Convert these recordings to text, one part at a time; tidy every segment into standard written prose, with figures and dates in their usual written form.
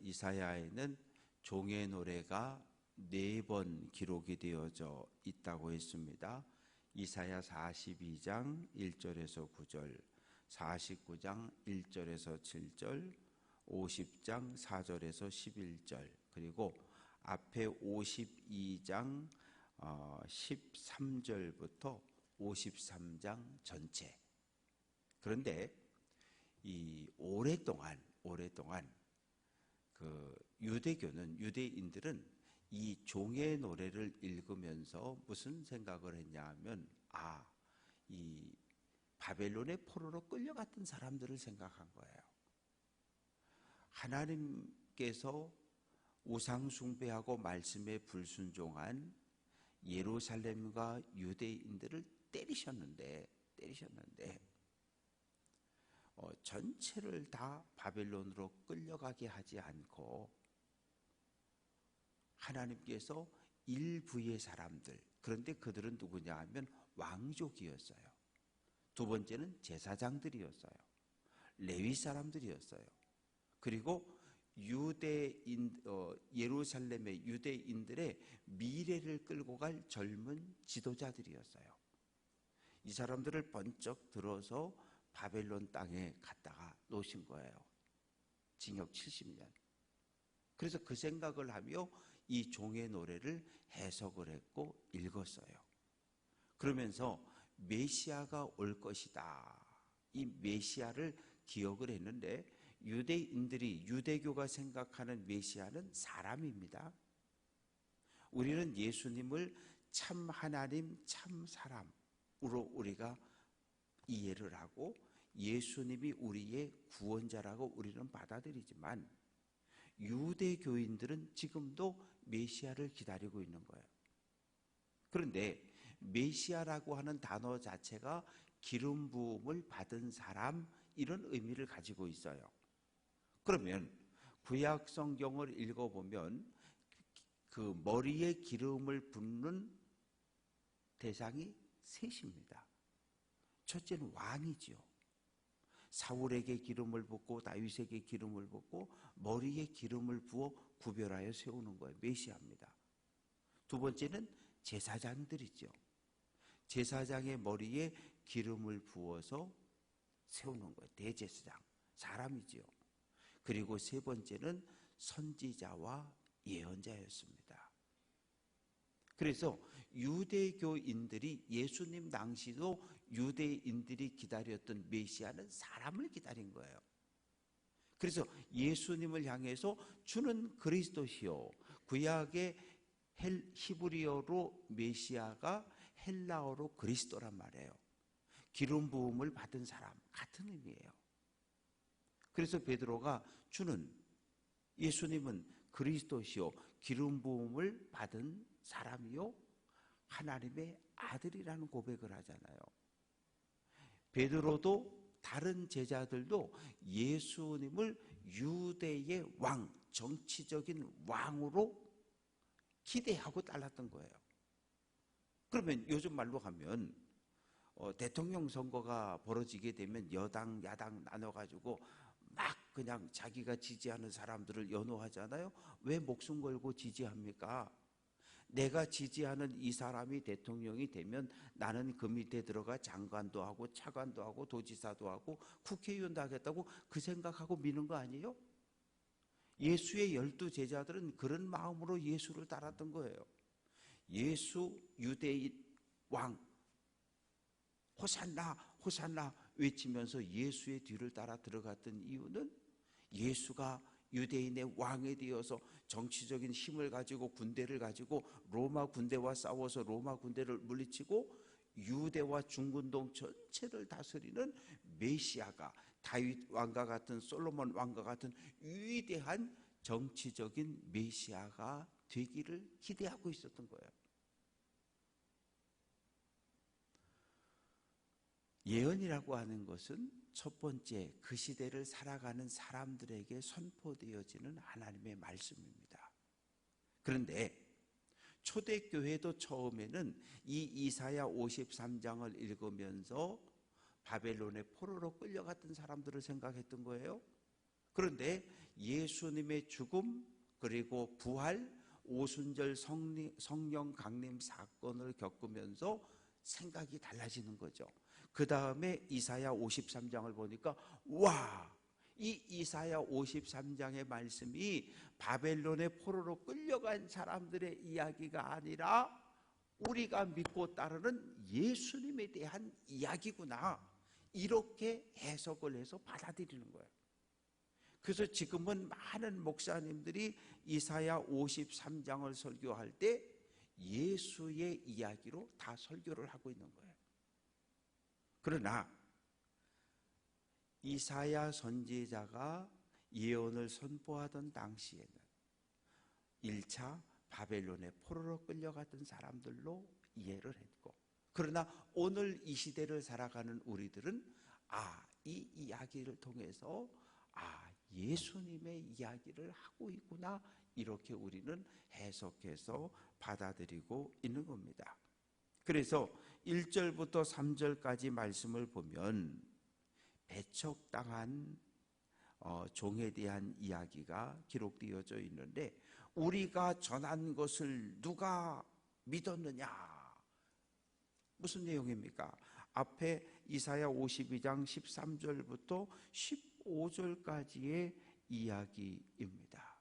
이사야에는 종의 노래가 4번 기록이 되어져 있다고 했습니다. 이사야 42장 1절에서 9절, 49장 1절에서 7절, 50장 4절에서 11절, 그리고 앞에 52장 13절부터 53장 전체. 그런데 이 오랫동안 그 유대인들은 이 종의 노래를 읽으면서 무슨 생각을 했냐 하면, 이 바벨론의 포로로 끌려갔던 사람들을 생각한 거예요. 하나님께서 우상 숭배하고 말씀에 불순종한 예루살렘과 유대인들을 때리셨는데 전체를 다 바벨론으로 끌려가게 하지 않고 하나님께서 일부의 사람들, 그런데 그들은 누구냐 하면 왕족이었어요. 두 번째는 제사장들이었어요. 레위 사람들이었어요. 그리고 예루살렘의 유대인들의 미래를 끌고 갈 젊은 지도자들이었어요. 이 사람들을 번쩍 들어서 바벨론 땅에 갔다가 놓으신 거예요. 징역 70년. 그래서 그 생각을 하며 이 종의 노래를 해석을 했고 읽었어요. 그러면서 메시아가 올 것이다, 이 메시아를 기억을 했는데, 유대교가 생각하는 메시아는 사람입니다. 우리는 예수님을 참 하나님, 참 사람으로 우리가 이해를 하고 예수님이 우리의 구원자라고 우리는 받아들이지만, 유대교인들은 지금도 메시아를 기다리고 있는 거예요. 그런데 메시아라고 하는 단어 자체가 기름 부음을 받은 사람, 이런 의미를 가지고 있어요. 그러면 구약 성경을 읽어보면 그 머리에 기름을 붓는 대상이 셋입니다. 첫째는 왕이지요. 사울에게 기름을 붓고 다윗에게 기름을 붓고 머리에 기름을 부어 구별하여 세우는 거예요. 메시아입니다. 두 번째는 제사장들이죠. 제사장의 머리에 기름을 부어서 세우는 거예요. 대제사장, 사람이지요. 그리고 세 번째는 선지자와 예언자였습니다. 그래서 유대교인들이, 예수님 당시도 유대인들이 기다렸던 메시아는 사람을 기다린 거예요. 그래서 예수님을 향해서 주는 그리스도시요, 구약의 히브리어로 메시아가 헬라어로 그리스도란 말이에요. 기름 부음을 받은 사람, 같은 의미예요. 그래서 베드로가 주는, 예수님은 그리스도시요 기름 부음을 받은 사람이요 하나님의 아들이라는 고백을 하잖아요. 베드로도 다른 제자들도 예수님을 유대의 왕, 정치적인 왕으로 기대하고 따랐던 거예요. 그러면 요즘 말로 하면 대통령 선거가 벌어지게 되면 여당, 야당 나눠가지고 막 그냥 자기가 지지하는 사람들을 연호하잖아요. 왜 목숨 걸고 지지합니까? 내가 지지하는 이 사람이 대통령이 되면 나는 그 밑에 들어가 장관도 하고 차관도 하고 도지사도 하고 국회의원도 하겠다고 그 생각하고 미는 거 아니에요? 예수의 12제자들은 그런 마음으로 예수를 따랐던 거예요. 예수 유대인 왕, 호산나 호산나 외치면서 예수의 뒤를 따라 들어갔던 이유는, 예수가 유대인의 왕이 되어서 정치적인 힘을 가지고 군대를 가지고 로마 군대와 싸워서 로마 군대를 물리치고 유대와 중근동 전체를 다스리는 메시아가, 다윗 왕과 같은, 솔로몬 왕과 같은 위대한 정치적인 메시아가 되기를 기대하고 있었던 거예요. 예언이라고 하는 것은 첫 번째, 그 시대를 살아가는 사람들에게 선포되어지는 하나님의 말씀입니다. 그런데 초대교회도 처음에는 이 이사야 53장을 읽으면서 바벨론의 포로로 끌려갔던 사람들을 생각했던 거예요. 그런데 예수님의 죽음 그리고 부활, 오순절 성령 강림 사건을 겪으면서 생각이 달라지는 거죠. 그 다음에 이사야 53장을 보니까 이 이사야 53장의 말씀이 바벨론의 포로로 끌려간 사람들의 이야기가 아니라 우리가 믿고 따르는 예수님에 대한 이야기구나, 이렇게 해석을 해서 받아들이는 거예요. 그래서 지금은 많은 목사님들이 이사야 53장을 설교할 때 예수의 이야기로 다 설교를 하고 있는 거예요. 그러나 이사야 선지자가 예언을 선포하던 당시에는 1차 바벨론의 포로로 끌려갔던 사람들로 이해를 했고, 그러나 오늘 이 시대를 살아가는 우리들은 이 이야기를 통해서 예수님의 이야기를 하고 있구나, 이렇게 우리는 해석해서 받아들이고 있는 겁니다. 그래서 1절부터 3절까지 말씀을 보면 배척당한 종에 대한 이야기가 기록되어져 있는데, 우리가 전한 것을 누가 믿었느냐? 무슨 내용입니까? 앞에 이사야 52장 13절부터 15절까지의 이야기입니다.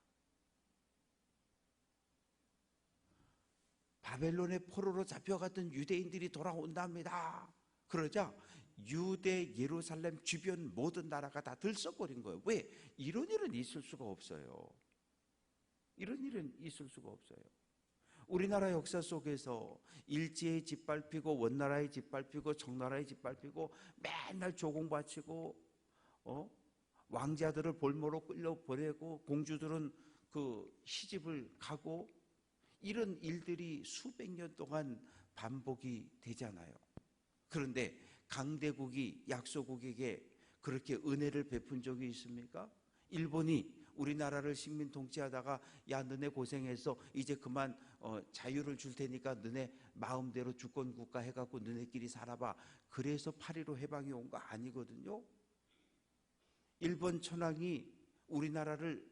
바벨론의 포로로 잡혀갔던 유대인들이 돌아온답니다. 그러자 유대 예루살렘 주변 모든 나라가 다 들썩거린 거예요. 왜? 이런 일은 있을 수가 없어요. 이런 일은 있을 수가 없어요. 우리나라 역사 속에서 일제에 짓밟히고 원나라에 짓밟히고 청나라에 짓밟히고 맨날 조공 바치고 왕자들을 볼모로 끌려보내고 공주들은 그 시집을 가고, 이런 일들이 수백 년 동안 반복이 되잖아요. 그런데 강대국이 약소국에게 그렇게 은혜를 베푼 적이 있습니까? 일본이 우리나라를 식민 통치하다가 너네 고생해서 이제 그만 자유를 줄 테니까 너네 마음대로 주권국가 해갖고 너네끼리 살아봐, 그래서 8.15 해방이 온 거 아니거든요. 일본 천황이 우리나라를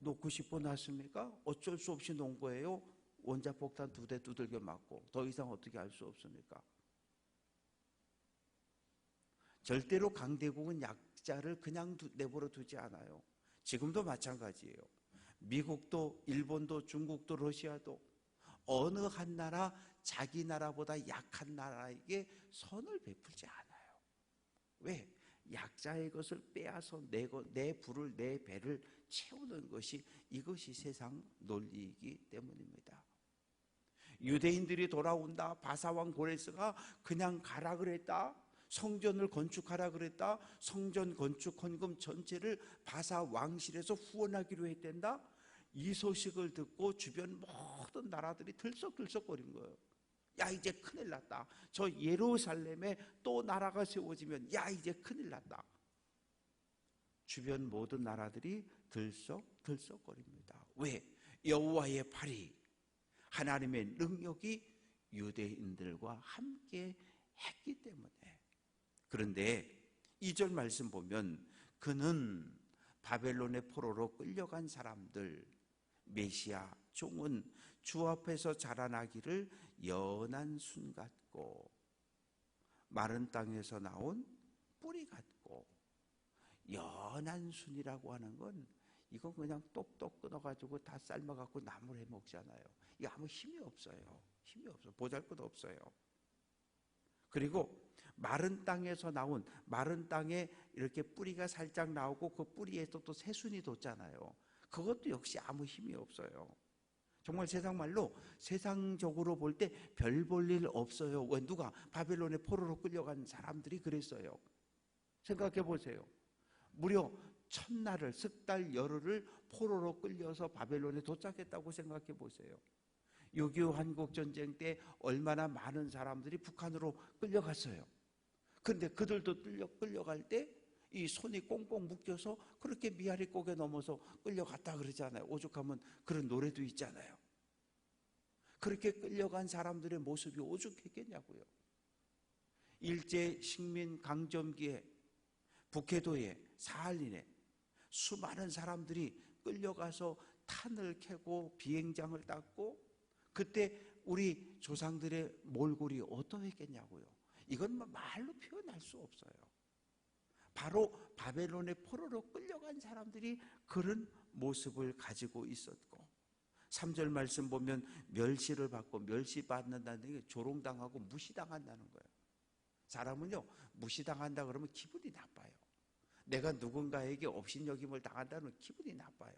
놓고 싶어 놨습니까? 어쩔 수 없이 놓은 거예요. 원자폭탄 2대 두들겨 맞고. 더 이상 어떻게 할 수 없습니까? 절대로 강대국은 약자를 그냥 내버려 두지 않아요. 지금도 마찬가지예요. 미국도 일본도 중국도 러시아도 어느 한 나라 자기 나라보다 약한 나라에게 선을 베풀지 않아요. 왜? 약자의 것을 빼앗아 내 부를, 내 배를 채우는 것이, 이것이 세상 논리이기 때문입니다. 유대인들이 돌아온다, 바사왕 고레스가 그냥 가라 그랬다, 성전을 건축하라 그랬다, 성전 건축 헌금 전체를 바사 왕실에서 후원하기로 했댄다, 이 소식을 듣고 주변 모든 나라들이 들썩들썩거린 거예요. 이제 큰일 났다. 저 예루살렘에 또 나라가 세워지면 이제 큰일 났다. 주변 모든 나라들이 들썩들썩거립니다. 왜? 여호와의 팔이, 하나님의 능력이 유대인들과 함께 했기 때문에. 그런데 2절 말씀 보면 그는 바벨론의 포로로 끌려간 사람들, 메시아 종은 주 앞에서 자라나기를 연한 순 같고 마른 땅에서 나온 뿌리 같고. 연한 순이라고 하는 건 이건 그냥 똑똑 끊어가지고 다 삶아갖고 나물 해 먹잖아요. 이거 아무 힘이 없어요. 힘이 없어. 보잘것없어요. 그리고 마른 땅에서 나온, 마른 땅에 이렇게 뿌리가 살짝 나오고 그 뿌리에서 또 새순이 돋잖아요. 그것도 역시 아무 힘이 없어요. 정말 세상 말로 세상적으로 볼 때 별 볼 일 없어요. 왜? 누가? 바벨론의 포로로 끌려간 사람들이 그랬어요. 생각해 보세요. 무려 첫날을, 석 달 열흘을 포로로 끌려서 바벨론에 도착했다고 생각해 보세요. 6.25 한국전쟁 때 얼마나 많은 사람들이 북한으로 끌려갔어요. 그런데 그들도 끌려갈 때 이 손이 꽁꽁 묶여서 그렇게 미아리 고개 넘어서 끌려갔다 그러잖아요. 오죽하면 그런 노래도 있잖아요. 그렇게 끌려간 사람들의 모습이 오죽했겠냐고요. 일제 식민 강점기에 북해도에 사할린에 수많은 사람들이 끌려가서 탄을 캐고 비행장을 닦고, 그때 우리 조상들의 몰골이 어떠했겠냐고요. 이건 말로 표현할 수 없어요. 바로 바벨론의 포로로 끌려간 사람들이 그런 모습을 가지고 있었고, 3절 말씀 보면 멸시를 받고, 멸시받는다는 게 조롱당하고 무시당한다는 거예요. 사람은요, 무시당한다 그러면 기분이 나빠요. 내가 누군가에게 업신여김을 당한다는 기분이 나빠요.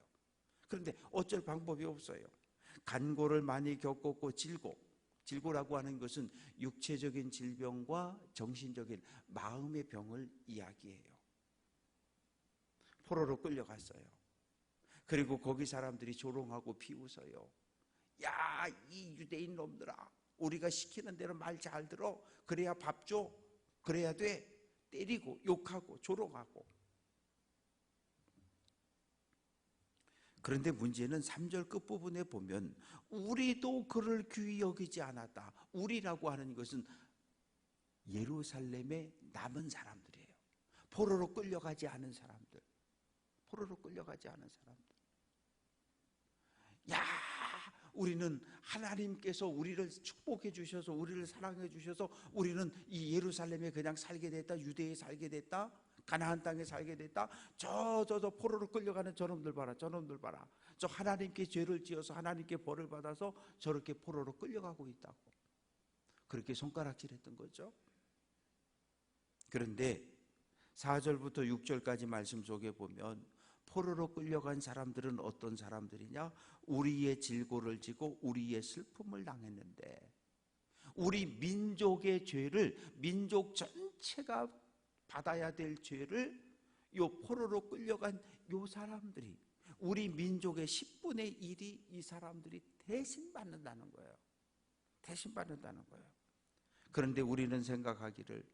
그런데 어쩔 방법이 없어요. 간고를 많이 겪었고, 질고라고 하는 것은 육체적인 질병과 정신적인 마음의 병을 이야기해요. 포로로 끌려갔어요. 그리고 거기 사람들이 조롱하고 비웃어요. 야, 이 유대인 놈들아, 우리가 시키는 대로 말 잘 들어. 그래야 밥 줘. 그래야 돼. 때리고 욕하고 조롱하고. 그런데 문제는 3절 끝부분에 보면 우리도 그를 귀히 여기지 않았다. 우리라고 하는 것은 예루살렘에 남은 사람들이에요. 포로로 끌려가지 않은 사람들. 포로로 끌려가지 않은 사람들. 야, 우리는 하나님께서 우리를 축복해 주셔서, 우리를 사랑해 주셔서 우리는 이 예루살렘에 그냥 살게 됐다. 유대에 살게 됐다. 가나안 땅에 살게 됐다. 저 포로로 끌려가는 저놈들 봐라. 저놈들 봐라. 저 하나님께 죄를 지어서 하나님께 벌을 받아서 저렇게 포로로 끌려가고 있다고. 그렇게 손가락질했던 거죠. 그런데 4절부터 6절까지 말씀 속에 보면 포로로 끌려간 사람들은 어떤 사람들이냐? 우리의 질고를 지고 우리의 슬픔을 당했는데, 우리 민족의 죄를, 민족 전체가 받아야 될 죄를 요 포로로 끌려간 요 사람들이, 우리 민족의 10분의 1이 이 사람들이 대신 받는다는 거예요. 대신 받는다는 거예요. 그런데 우리는 생각하기를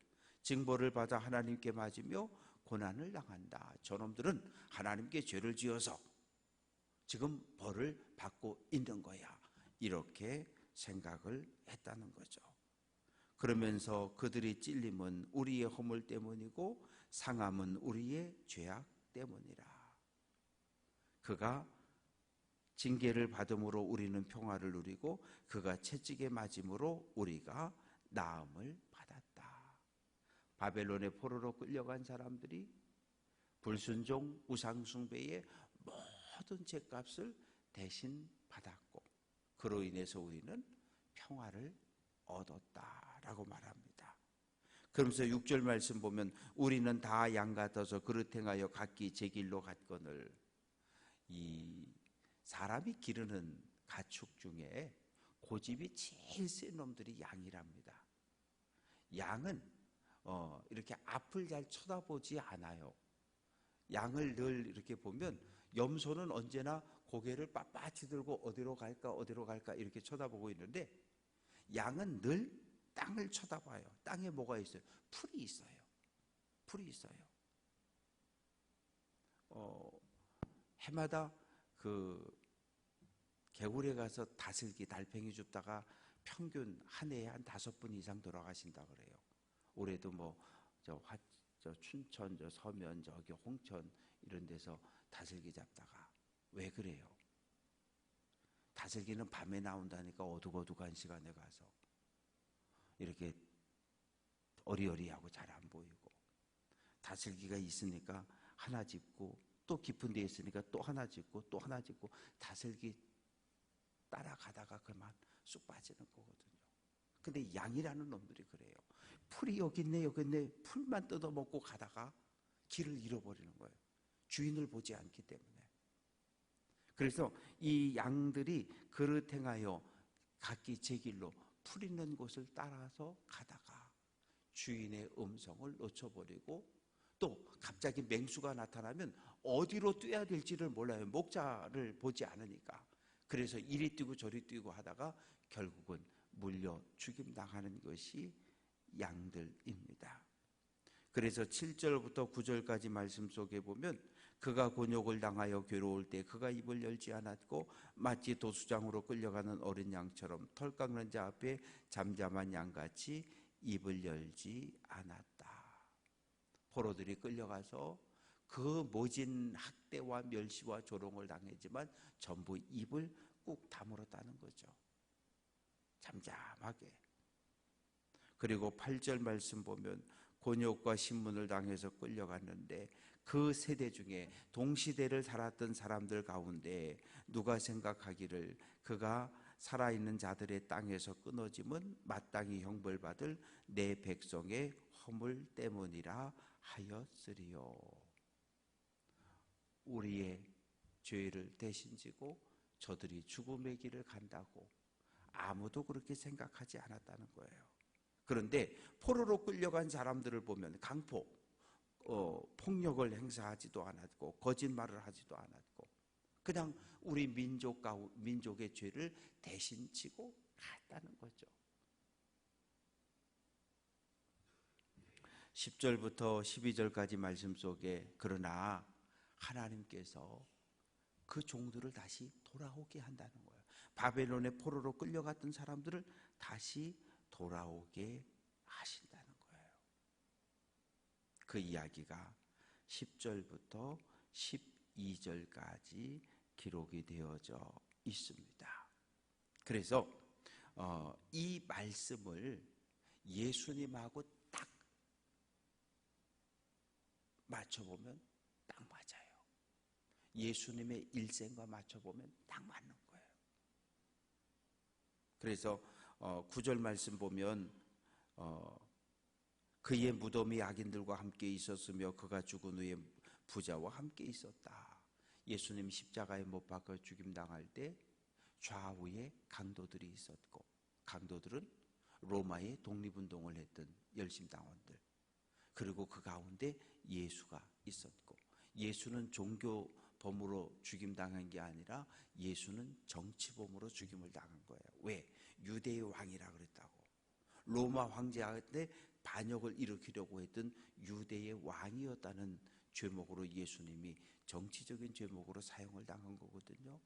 징벌을 받아 하나님께 맞으며 고난을 당한다. 저놈들은 하나님께 죄를 지어서 지금 벌을 받고 있는 거야. 이렇게 생각을 했다는 거죠. 그러면서 그들의 찔림은 우리의 허물 때문이고 상함은 우리의 죄악 때문이라. 그가 징계를 받음으로 우리는 평화를 누리고 그가 채찍에 맞음으로 우리가 나음을 받았다. 바벨론의 포로로 끌려간 사람들이 불순종, 우상숭배의 모든 죄값을 대신 받았고, 그로 인해서 우리는 평화를 얻었다라고 말합니다. 그러면서 6절 말씀 보면 우리는 다 양 같아서 그릇 행하여 각기 제 길로 갔거늘. 이 사람이 기르는 가축 중에 고집이 제일 센 놈들이 양이랍니다. 양은 이렇게 앞을 잘 쳐다보지 않아요. 양을 늘 이렇게 보면 염소는 언제나 고개를 빳빳이 들고 어디로 갈까 이렇게 쳐다보고 있는데, 양은 늘 땅을 쳐다봐요. 땅에 뭐가 있어요? 풀이 있어요. 풀이 있어요. 해마다 그 개울에 가서 다슬기, 달팽이 줍다가 평균 한 해에 한 5분 이상 돌아가신다 그래요. 올해도 저 춘천, 저 서면, 저기 홍천 이런 데서 다슬기 잡다가. 왜 그래요? 다슬기는 밤에 나온다니까. 어둑어둑한 시간에 가서 이렇게 어리어리하고 잘 안 보이고, 다슬기가 있으니까 하나 짚고 또 깊은 데 있으니까 또 하나 짚고 또 하나 짚고 다슬기 따라가다가 그만 쑥 빠지는 거거든요. 근데 양이라는 놈들이 그래요. 풀이 여기 있네 여기 있네 풀만 뜯어먹고 가다가 길을 잃어버리는 거예요. 주인을 보지 않기 때문에. 그래서 이 양들이 그릇 행하여 각기 제 길로 풀 있는 곳을 따라서 가다가 주인의 음성을 놓쳐버리고, 또 갑자기 맹수가 나타나면 어디로 뛰어야 될지를 몰라요. 목자를 보지 않으니까. 그래서 이리 뛰고 저리 뛰고 하다가 결국은 물려 죽임당하는 것이 양들입니다. 그래서 7절부터 9절까지 말씀 속에 보면 그가 곤욕을 당하여 괴로울 때 그가 입을 열지 않았고 마치 도수장으로 끌려가는 어린 양처럼 털 깎는 자 앞에 잠잠한 양같이 입을 열지 않았다. 포로들이 끌려가서 그 모진 학대와 멸시와 조롱을 당했지만 전부 입을 꾹 다물었다는 거죠. 잠잠하게. 그리고 8절 말씀 보면 곤욕과 신문을 당해서 끌려갔는데 그 세대 중에 동시대를 살았던 사람들 가운데 누가 생각하기를 그가 살아있는 자들의 땅에서 끊어짐은 마땅히 형벌받을 내 백성의 허물 때문이라 하였으리요. 우리의 죄를 대신 지고 저들이 죽음의 길을 간다고 아무도 그렇게 생각하지 않았다는 거예요. 그런데 포로로 끌려간 사람들을 보면 폭력을 행사하지도 않았고 거짓말을 하지도 않았고 그냥 우리 민족의 죄를 대신 지고 갔다는 거죠. 10절부터 12절까지 말씀 속에 그러나 하나님께서 그 종들을 다시 돌아오게 한다는 거예요. 바벨론의 포로로 끌려갔던 사람들을 다시 돌아오게 하신다는 거예요. 그 이야기가 10절부터 12절까지 기록이 되어져 있습니다. 그래서 이 말씀을 예수님하고 딱 맞춰보면 딱 맞아요. 예수님의 일생과 맞춰보면 딱 맞는 거예요. 그래서 9절 말씀 보면 그의 무덤이 악인들과 함께 있었으며 그가 죽은 후에 부자와 함께 있었다. 예수님 십자가에 못 박혀 죽임당할 때 좌우에 강도들이 있었고 강도들은 로마의 독립운동을 했던 열심당원들, 그리고 그 가운데 예수가 있었고 예수는 종교범으로 죽임당한 게 아니라 예수는 정치범으로 죽임을 당한 거예요. 왜? 유대의 왕이라 그랬다고. 로마 황제한테 반역을 일으키려고 했던 유대의 왕이었다는 죄목으로 예수님이 정치적인 죄목으로 사형을 당한 거거든요.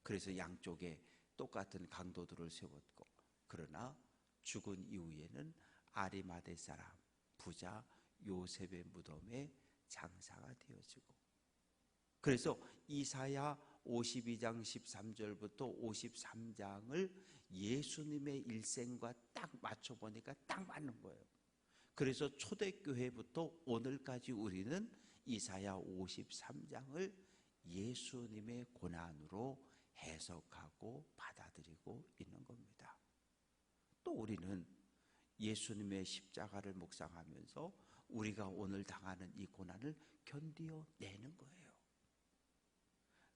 그래서 양쪽에 똑같은 강도들을 세웠고 그러나 죽은 이후에는 아리마대 사람 부자 요셉의 무덤에 장사가 되어지고 그래서 이사야 52장 13절부터 53장을 예수님의 일생과 딱 맞춰보니까 딱 맞는 거예요. 그래서 초대교회부터 오늘까지 우리는 이사야 53장을 예수님의 고난으로 해석하고 받아들이고 있는 겁니다. 또 우리는 예수님의 십자가를 묵상하면서 우리가 오늘 당하는 이 고난을 견디어내는 거예요.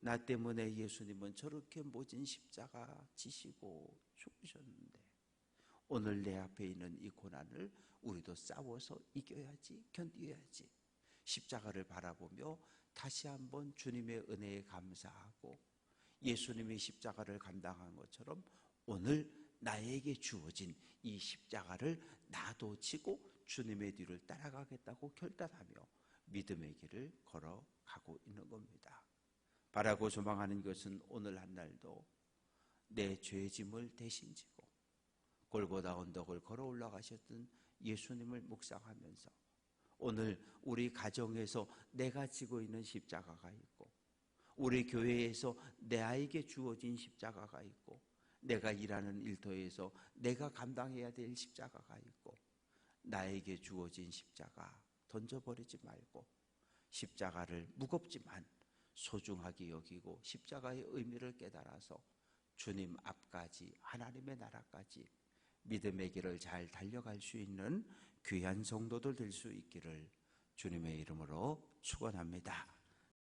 나 때문에 예수님은 저렇게 모진 십자가 지시고 죽으셨는데 오늘 내 앞에 있는 이 고난을 우리도 싸워서 이겨야지, 견뎌야지. 십자가를 바라보며 다시 한번 주님의 은혜에 감사하고 예수님이 십자가를 감당한 것처럼 오늘 나에게 주어진 이 십자가를 나도 지고 주님의 뒤를 따라가겠다고 결단하며 믿음의 길을 걸어가고 있는 겁니다. 바라고 소망하는 것은 오늘 한 날도 내 죄짐을 대신 지고 골고다 언덕을 걸어 올라가셨던 예수님을 묵상하면서 오늘 우리 가정에서 내가 지고 있는 십자가가 있고 우리 교회에서 내 아이에게 주어진 십자가가 있고 내가 일하는 일터에서 내가 감당해야 될 십자가가 있고 나에게 주어진 십자가 던져버리지 말고 십자가를 무겁지만 소중하게 여기고 십자가의 의미를 깨달아서 주님 앞까지 하나님의 나라까지 믿음의 길을 잘 달려갈 수 있는 귀한 성도들 될 수 있기를 주님의 이름으로 축원합니다.